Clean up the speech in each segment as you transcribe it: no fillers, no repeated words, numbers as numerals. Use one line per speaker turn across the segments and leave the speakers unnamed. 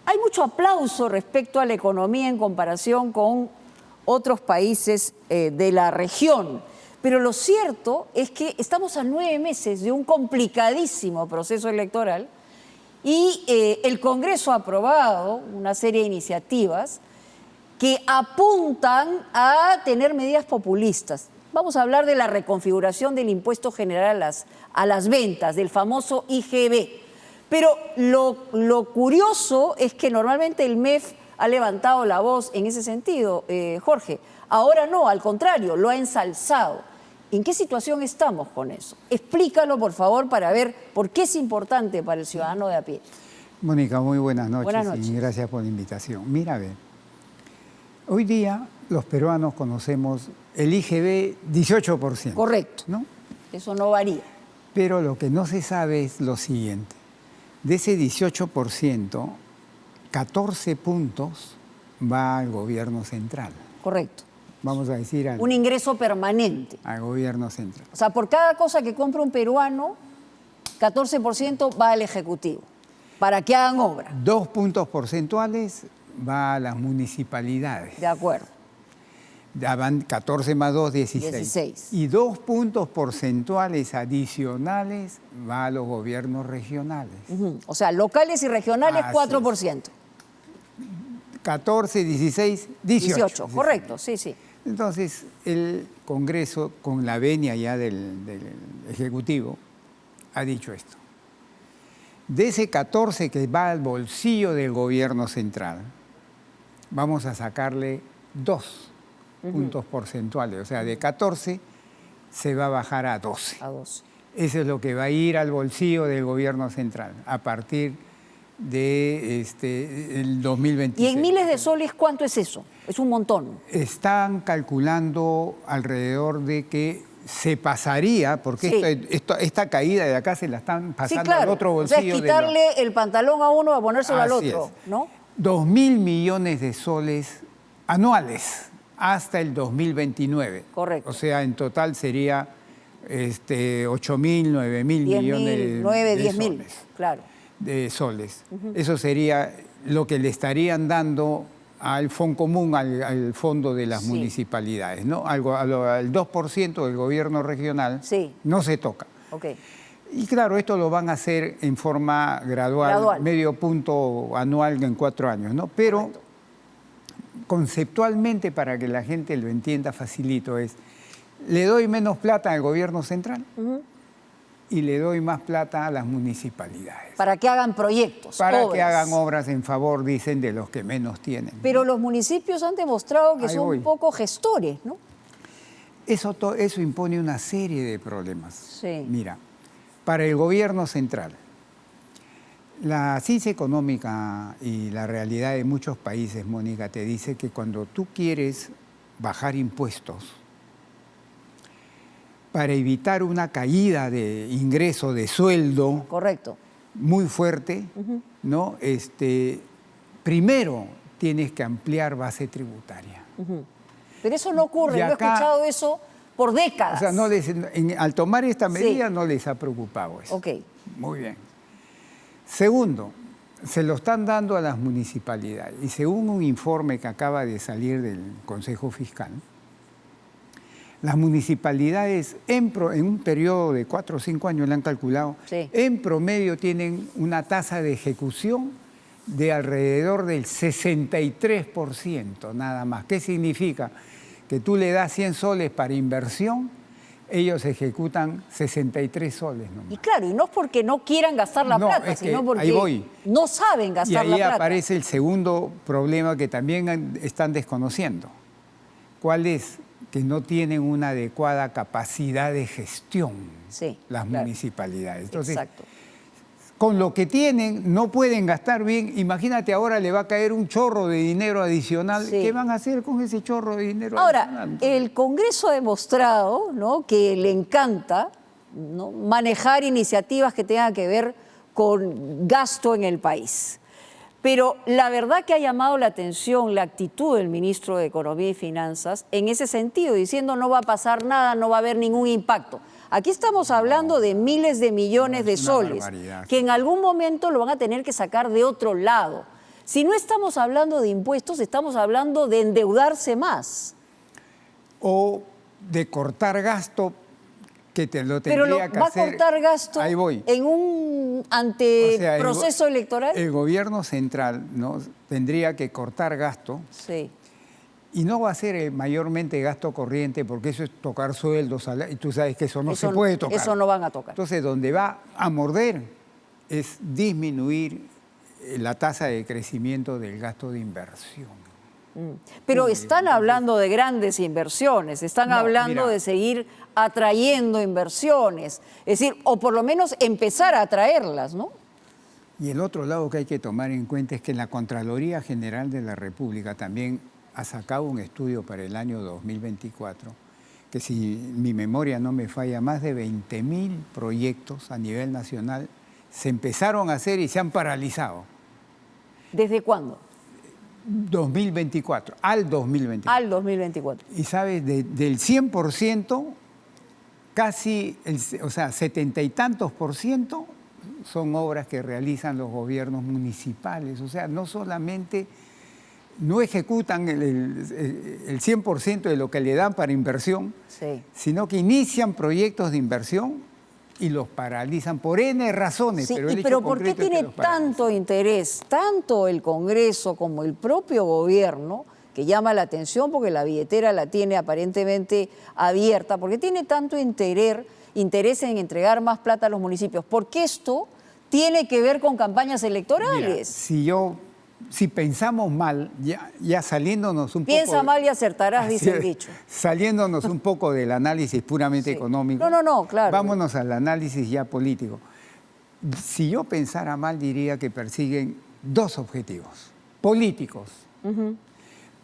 Hay mucho aplauso respecto a la economía en comparación con otros países de la región, pero lo cierto es que estamos a 9 meses de un complicadísimo proceso electoral y el Congreso ha aprobado una serie de iniciativas que apuntan a tener medidas populistas. Vamos a hablar de la reconfiguración del impuesto general a las ventas, del famoso IGB. Pero lo curioso es que normalmente el MEF ha levantado la voz en ese sentido, Jorge. Ahora no, al contrario, lo ha ensalzado. ¿En qué situación estamos con eso? Explícalo, por favor, para ver por qué es importante para el ciudadano de a pie.
Mónica, muy buenas noches,
Buenas noches.
Y gracias por la invitación. Mira, a ver, hoy día los peruanos conocemos el IGB 18%.
Correcto.
¿No?
Eso no varía.
Pero lo que no se sabe es lo siguiente. De ese 18%, 14 puntos va al gobierno central.
Correcto.
Vamos a decir
Un ingreso permanente.
al gobierno central.
O sea, por cada cosa que compra un peruano, 14% va al Ejecutivo, para que hagan obra.
2 puntos porcentuales va a las municipalidades.
De acuerdo.
Ya van 14 más 2, 16.
16.
Y 2 puntos porcentuales adicionales va a los gobiernos regionales.
O sea, locales y regionales,
Así
4%.
14, 16, 18.
Correcto, sí, sí.
Entonces, el Congreso, con la venia ya del Ejecutivo, ha dicho esto. De ese 14 que va al bolsillo del gobierno central, vamos a sacarle 2 puntos porcentuales. O sea, de 14 se va a bajar a 12.
A 12.
Eso es lo que va a ir al bolsillo del gobierno central a partir de el 2026.
¿Y en miles de soles cuánto es eso? Es un montón.
Están calculando alrededor de que se pasaría, porque
Sí.
esta caída de acá se la están pasando
Sí, claro.
al otro
O sea,
bolsillo.
es quitarle el pantalón a uno para ponérselo al
Así
otro,
es.
¿no?
2.000 millones de soles anuales hasta el 2029.
Correcto.
O sea, en total sería 8.000, 9.000 millones
9,
de
10.000,
soles.
claro.
De soles. Eso sería lo que le estarían dando al Fondo Común, al fondo de las municipalidades, ¿no? Al 2% del gobierno regional no se toca.
Okay.
Y claro, esto lo van a hacer en forma gradual. Medio punto anual en 4 años, ¿no? Pero correcto. Conceptualmente, para que la gente lo entienda facilito, es, le doy menos plata al gobierno central y le doy más plata a las municipalidades.
Para que hagan proyectos,
Para
obras.
que hagan obras en favor, dicen, de los que menos tienen.
Pero los municipios han demostrado que son un poco gestores, ¿no?
Eso impone una serie de problemas.
Sí.
Mira, para el gobierno central, la ciencia económica y la realidad de muchos países, Mónica, te dice que cuando tú quieres bajar impuestos, para evitar una caída de ingreso, de sueldo,
correcto,
muy fuerte, ¿no? Primero tienes que ampliar base tributaria.
Pero eso no ocurre, yo he escuchado eso por décadas.
O sea, al tomar esta medida no les ha preocupado eso.
Ok.
Muy bien. Segundo, se lo están dando a las municipalidades. Y según un informe que acaba de salir del Consejo Fiscal, las municipalidades en un periodo de 4 o 5 años, le han calculado, en promedio tienen una tasa de ejecución de alrededor del 63% nada más. ¿Qué significa? Que tú le das 100 soles para inversión, ellos ejecutan 63 soles nomás.
Y claro, y no es porque no quieran gastar la plata, sino porque no saben gastar la plata.
Y ahí aparece el segundo problema que también están desconociendo. ¿Cuál es? Que no tienen una adecuada capacidad de gestión las municipalidades. Entonces, con lo que tienen no pueden gastar bien. Imagínate, ahora le va a caer un chorro de dinero adicional. ¿Qué van a hacer con ese chorro de dinero adicional?
Ahora, el Congreso ha demostrado, ¿no?, que le encanta, ¿no?, manejar iniciativas que tengan que ver con gasto en el país. Pero la verdad que ha llamado la atención la actitud del ministro de Economía y Finanzas en ese sentido, diciendo no va a pasar nada, no va a haber ningún impacto. Aquí estamos hablando de miles de millones de soles que en algún momento lo van a tener que sacar de otro lado. Si no estamos hablando de impuestos, estamos hablando de endeudarse más.
O de cortar gasto que te lo tendría
Pero
que
¿va
hacer.
a cortar gasto
Ahí voy.
en un anteproceso electoral?
El gobierno central, ¿no?, tendría que cortar gasto.
Sí.
Y no va a ser mayormente gasto corriente, porque eso es tocar sueldos, y tú sabes que eso no se puede tocar.
Eso no van a tocar.
Entonces, donde va a morder es disminuir la tasa de crecimiento del gasto de inversión.
Pero están hablando de grandes inversiones, están hablando de seguir atrayendo inversiones, es decir, o por lo menos empezar a atraerlas, ¿no?
Y el otro lado que hay que tomar en cuenta es que la Contraloría General de la República también ha sacado un estudio para el año 2024, que si mi memoria no me falla, más de 20.000 proyectos a nivel nacional se empezaron a hacer y se han paralizado.
¿Desde cuándo?
2024, al 2024.
Al 2024.
Y sabes, del 100%, casi, 70 y tantos % son obras que realizan los gobiernos municipales. O sea, no solamente no ejecutan el 100% de lo que le dan para inversión,
sí,
sino que inician proyectos de inversión y los paralizan por N razones.
Sí,
pero
¿por qué tiene tanto interés, tanto el Congreso como el propio gobierno, que llama la atención porque la billetera la tiene aparentemente abierta, porque tiene tanto interés en entregar más plata a los municipios? Porque esto tiene que ver con campañas electorales.
Mira, si pensamos mal, ya saliéndonos un poco...
Piensa mal y acertarás, dice el dicho.
Saliéndonos un poco del análisis puramente económico.
No, claro.
Vámonos al análisis ya político. Si yo pensara mal, diría que persiguen dos objetivos políticos.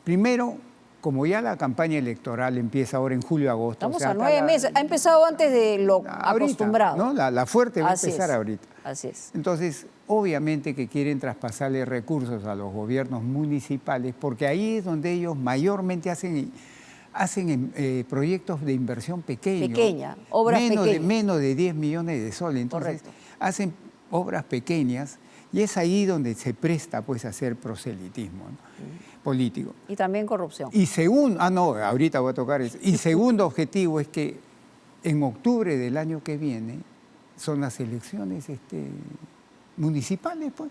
Primero, como ya la campaña electoral empieza ahora en julio-agosto...
Estamos a 9 meses. Ha empezado antes de lo acostumbrado.
¿No? La fuerte va a empezar ahorita.
Así es.
Entonces, obviamente que quieren traspasarle recursos a los gobiernos municipales, porque ahí es donde ellos mayormente hacen proyectos de inversión pequeña, obras pequeñas. Menos de 10 millones de soles. Entonces, hacen obras pequeñas y es ahí donde se presta pues a hacer proselitismo, ¿no?, político.
Y también corrupción.
Y segundo, ahorita voy a tocar eso. Y segundo objetivo es que en octubre del año que viene son las elecciones municipales, pues.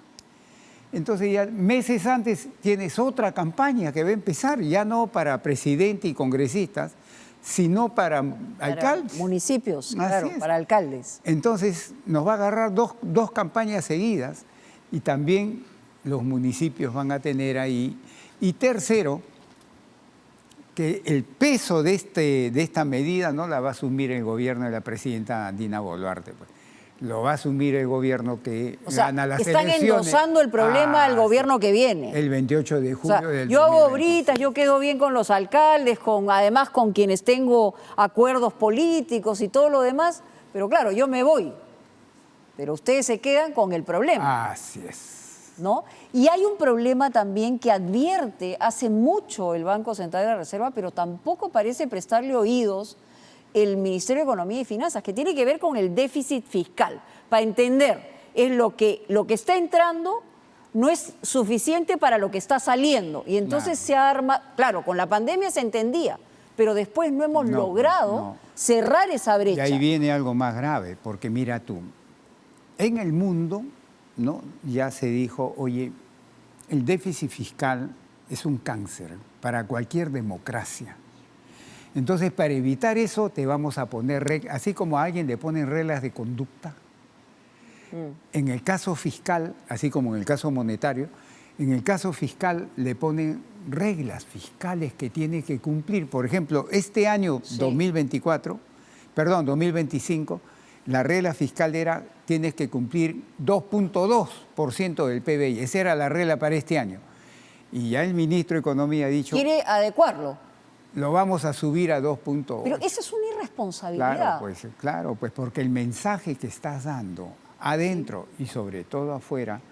Entonces ya meses antes tienes otra campaña que va a empezar, ya no para presidente y congresistas, sino para alcaldes.
Municipios, claro, para alcaldes.
Entonces nos va a agarrar dos campañas seguidas y también los municipios van a tener ahí. Y tercero, que el peso de esta medida no la va a asumir el gobierno de la presidenta Dina Boluarte, pues. Lo va a asumir el gobierno que gana las elecciones.
Están endosando el problema al gobierno que viene.
El 28 de julio del 2020.
Yo hago obritas, yo quedo bien con los alcaldes, además con quienes tengo acuerdos políticos y todo lo demás, pero claro, yo me voy. Pero ustedes se quedan con el problema.
Así es.
¿No? Y hay un problema también que advierte hace mucho el Banco Central de la Reserva, pero tampoco parece prestarle oídos el Ministerio de Economía y Finanzas, que tiene que ver con el déficit fiscal. Para entender, es lo que está entrando no es suficiente para lo que está saliendo. Y entonces se arma, claro, con la pandemia se entendía, pero después no hemos logrado cerrar esa brecha.
Y ahí viene algo más grave, porque mira tú, en el mundo, ¿no?, ya se dijo, oye, el déficit fiscal es un cáncer para cualquier democracia. Entonces, para evitar eso, te vamos a poner, así como a alguien le ponen reglas de conducta, en el caso fiscal, así como en el caso monetario, en el caso fiscal le ponen reglas fiscales que tiene que cumplir. Por ejemplo, este año 2025, la regla fiscal era, tienes que cumplir 2.2% del PBI. Esa era la regla para este año. Y ya el ministro de Economía ha dicho...
¿Quiere adecuarlo?
Lo vamos a subir a 2.8.
Pero esa es una irresponsabilidad.
Claro, pues porque el mensaje que estás dando adentro y sobre todo afuera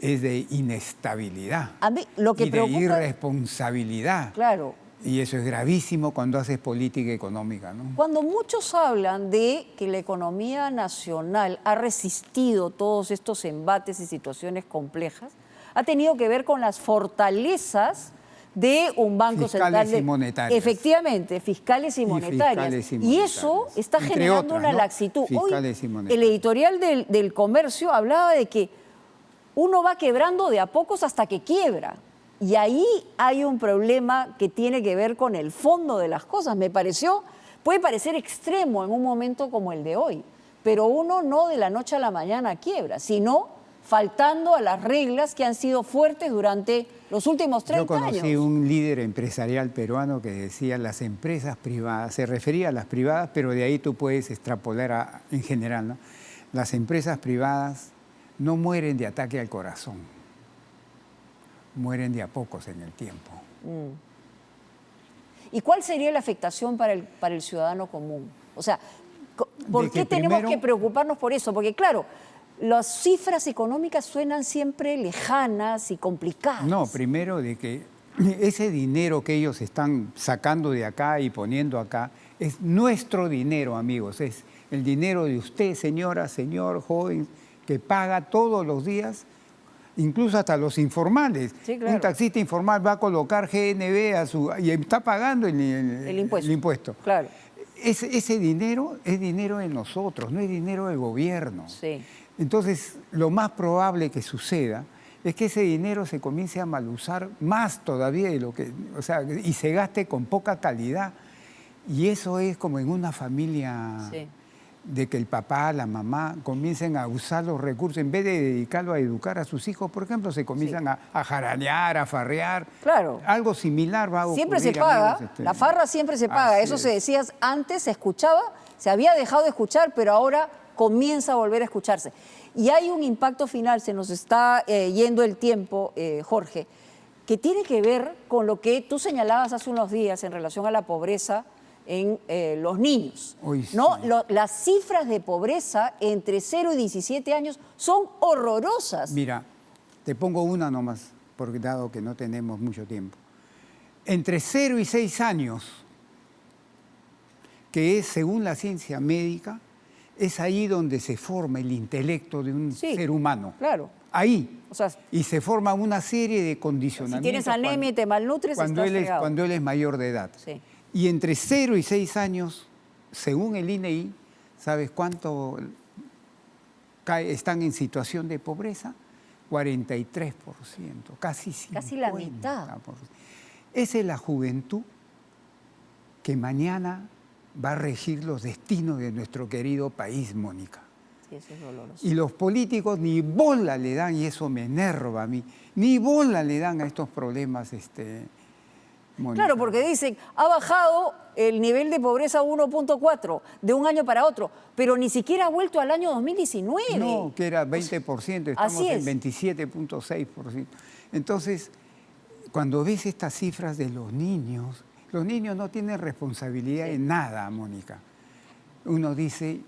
es de inestabilidad.
A mí lo que
de irresponsabilidad.
Claro.
Y eso es gravísimo cuando haces política económica, ¿no?
Cuando muchos hablan de que la economía nacional ha resistido todos estos embates y situaciones complejas, ha tenido que ver con las fortalezas de un banco
fiscales
central.
Y monetarias.
Efectivamente, fiscales y monetarias. Y eso está generando una laxitud. Hoy, el editorial del Comercio hablaba de que uno va quebrando de a pocos hasta que quiebra. Y ahí hay un problema que tiene que ver con el fondo de las cosas. Puede parecer extremo en un momento como el de hoy, pero uno no de la noche a la mañana quiebra, sino faltando a las reglas que han sido fuertes durante los últimos 30 años.
Yo conocí un líder empresarial peruano que decía las empresas privadas, se refería a las privadas, pero de ahí tú puedes extrapolar en general, ¿no? Las empresas privadas no mueren de ataque al corazón, mueren de a pocos en el tiempo.
¿Y cuál sería la afectación para el ciudadano común? O sea, ¿por qué tenemos que preocuparnos por eso? Porque claro, las cifras económicas suenan siempre lejanas y complicadas.
No, primero de que ese dinero que ellos están sacando de acá y poniendo acá es nuestro dinero, amigos. Es el dinero de usted, señora, señor, joven, que paga todos los días, incluso hasta los informales. Sí, claro. Un taxista informal va a colocar GNB y está pagando el impuesto.
Claro.
Ese dinero es dinero de nosotros, no es dinero del gobierno.
Sí.
Entonces, lo más probable que suceda es que ese dinero se comience a mal usar más todavía de lo que, o sea, y se gaste con poca calidad. Y eso es como en una familia, sí, de que el papá, la mamá comiencen a usar los recursos, en vez de dedicarlo a educar a sus hijos, por ejemplo, se comienzan, sí, a jaranear, a farrear.
Claro.
Algo similar va a ocurrir.
Siempre se paga, amigos, la farra siempre se paga. Eso se decía antes, se escuchaba, se había dejado de escuchar, pero ahora comienza a volver a escucharse. Y hay un impacto final, se nos está yendo el tiempo, Jorge, que tiene que ver con lo que tú señalabas hace unos días en relación a la pobreza en los niños.
Uy,
¿no?
sí.
Las cifras de pobreza entre 0 y 17 años son horrorosas.
Mira, te pongo una nomás, porque dado que no tenemos mucho tiempo. Entre 0 y 6 años, que es según la ciencia médica, es ahí donde se forma el intelecto de un, sí, ser humano.
Claro.
Ahí.
O sea,
y se forma una serie de condicionamientos.
Si tienes anemia y te malnutres,
cuando él es mayor de edad.
Sí.
Y entre 0 y 6 años, según el INEI, ¿sabes cuánto están en situación de pobreza? 43%, casi 50%.
Casi la mitad.
Esa es la juventud que mañana va a regir los destinos de nuestro querido país, Mónica.
Sí, eso es doloroso.
Y los políticos ni bola le dan, y eso me enerva a mí, ni bola le dan a estos problemas, Mónica.
Claro, porque dicen, ha bajado el nivel de pobreza a 1.4 de un año para otro, pero ni siquiera ha vuelto al año 2019.
No, que era 20%, estamos en 27.6%. Entonces, cuando ves estas cifras de los niños no tienen responsabilidad, sí, en nada, Mónica. Uno dice,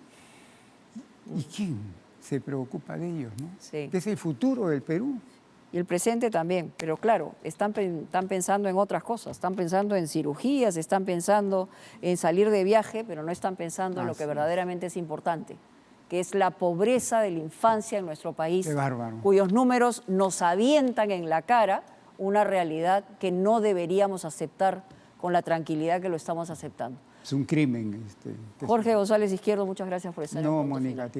¿y quién se preocupa de ellos, no?
Sí.
Que es el futuro del Perú.
Y el presente también, pero claro, están pensando en otras cosas, están pensando en cirugías, están pensando en salir de viaje, pero no están pensando en lo que verdaderamente es importante, que es la pobreza de la infancia en nuestro país.
Qué bárbaro. Cuyos números nos avientan en la cara una realidad que no deberíamos aceptar con la tranquilidad que lo estamos aceptando. Es un crimen.
Jorge González Izquierdo, muchas gracias por estar en el Punto
Mónica,
Final.